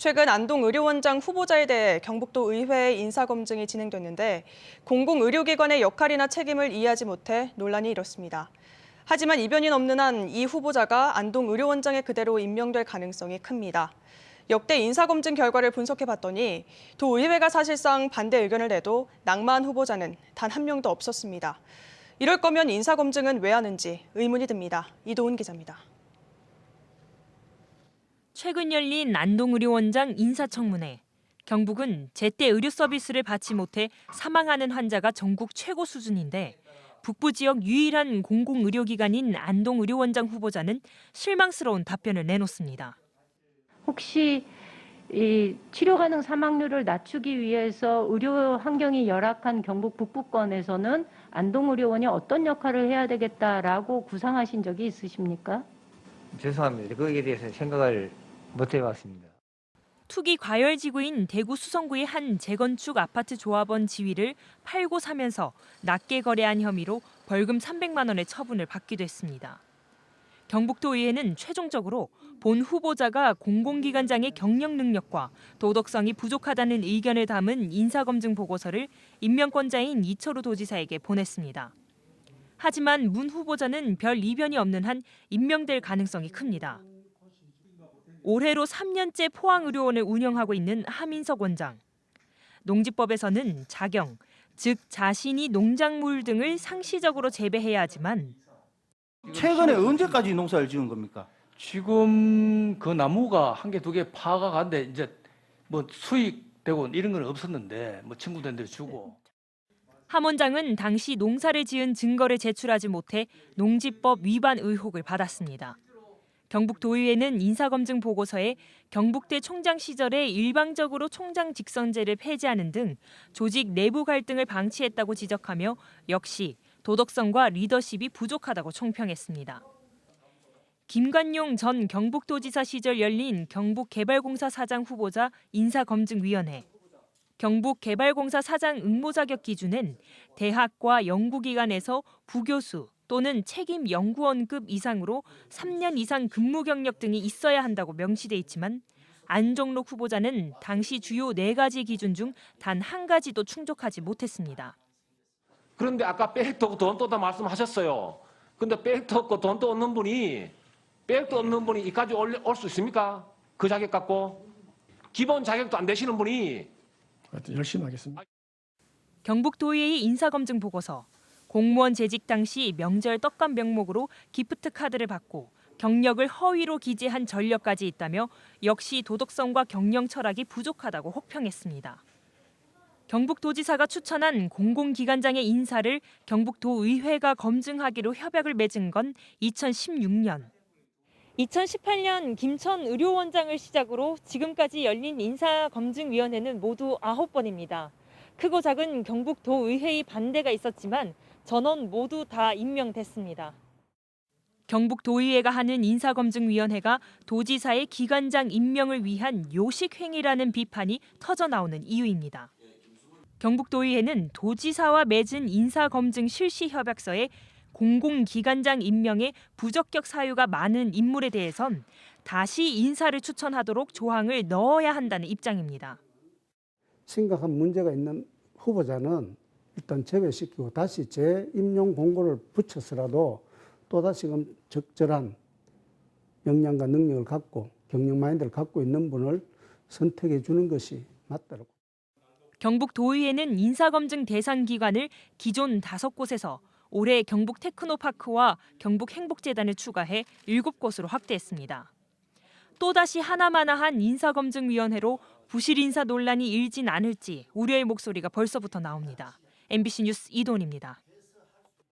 최근 안동의료원장 후보자에 대해 경북도 의회의 인사검증이 진행됐는데 공공의료기관의 역할이나 책임을 이해하지 못해 논란이 일었습니다. 하지만 이변이 없는 한 이 후보자가 안동의료원장에 그대로 임명될 가능성이 큽니다. 역대 인사검증 결과를 분석해봤더니 도의회가 사실상 반대 의견을 내도 낙마한 후보자는 단 한 명도 없었습니다. 이럴 거면 인사검증은 왜 하는지 의문이 듭니다. 이도훈 기자입니다. 최근 열린 안동의료원장 인사청문회. 경북은 제때 의료 서비스를 받지 못해 사망하는 환자가 전국 최고 수준인데 북부 지역 유일한 공공의료기관인 안동의료원장 후보자는 실망스러운 답변을 내놓습니다. 혹시 이 치료 가능 사망률을 낮추기 위해서 의료 환경이 열악한 경북 북부권에서는 안동의료원이 어떤 역할을 해야 되겠다라고 구상하신 적이 있으십니까? 죄송합니다. 거기에 대해서 생각을 못 해봤습니다. 투기 과열 지구인 대구 수성구의 한 재건축 아파트 조합원 지위를 팔고 사면서 낮게 거래한 혐의로 벌금 300만 원의 처분을 받기도 했습니다. 경북도의회는 최종적으로 본 후보자가 공공기관장의 경영 능력과 도덕성이 부족하다는 의견을 담은 인사검증 보고서를 임명권자인 이철우 도지사에게 보냈습니다. 하지만 문 후보자는 별 이변이 없는 한 임명될 가능성이 큽니다. 올해로 3년째 포항의료원을 운영하고 있는 하민석 원장. 농지법에서는 자경, 즉 자신이 농작물 등을 상시적으로 재배해야 하지만 최근에 언제까지 농사를 지은 겁니까? 지금 그 나무가 한 개, 두 개 파가 간데 이제 뭐 수익되고 이런 건 없었는데 뭐 친구들한테 주고. 함 원장은 당시 농사를 지은 증거를 제출하지 못해 농지법 위반 의혹을 받았습니다. 경북도의회는 인사검증 보고서에 경북대 총장 시절에 일방적으로 총장 직선제를 폐지하는 등 조직 내부 갈등을 방치했다고 지적하며 역시 도덕성과 리더십이 부족하다고 총평했습니다. 김관용 전 경북도지사 시절 열린 경북개발공사 사장 후보자 인사검증위원회. 경북개발공사 사장 응모 자격 기준은 대학과 연구기관에서 부교수 또는 책임 연구원급 이상으로 3년 이상 근무 경력 등이 있어야 한다고 명시돼 있지만 안종록 후보자는 당시 주요 4가지 기준 중 단 한 가지도 충족하지 못했습니다. 그런데 아까 백도 없고 돈도 없다 말씀하셨어요. 근데 백도 없고 돈도 없는 분이 이까지 올 수 있습니까? 그 자격 갖고 기본 자격도 안 되시는 분이. 열심히 하겠습니다. 경북도의회의 인사검증 보고서. 공무원 재직 당시 명절 떡값 명목으로 기프트 카드를 받고 경력을 허위로 기재한 전력까지 있다며 역시 도덕성과 경영 철학이 부족하다고 혹평했습니다. 경북도지사가 추천한 공공기관장의 인사를 경북도의회가 검증하기로 협약을 맺은 건 2016년. 2018년 김천 의료원장을 시작으로 지금까지 열린 인사검증위원회는 모두 9번입니다. 크고 작은 경북도의회의 반대가 있었지만 전원 모두 다 임명됐습니다. 경북도의회가 하는 인사검증위원회가 도지사의 기관장 임명을 위한 요식행위라는 비판이 터져나오는 이유입니다. 경북도의회는 도지사와 맺은 인사검증 실시 협약서에 공공기관장 임명에 부적격 사유가 많은 인물에 대해선 다시 인사를 추천하도록 조항을 넣어야 한다는 입장입니다. 심각한 문제가 있는 후보자는 일단 제외시키고 다시 재임용 공고를 붙여서라도 또다시금 적절한 역량과 능력을 갖고 경영 마인드를 갖고 있는 분을 선택해 주는 것이 맞다고. 경북도의회는 인사검증 대상 기관을 기존 5곳에서 올해 경북테크노파크와 경북행복재단을 추가해 7곳으로 확대했습니다. 또다시 하나마나한 인사검증위원회로 부실 인사 논란이 일진 않을지 우려의 목소리가 벌써부터 나옵니다. MBC 뉴스 이도훈입니다.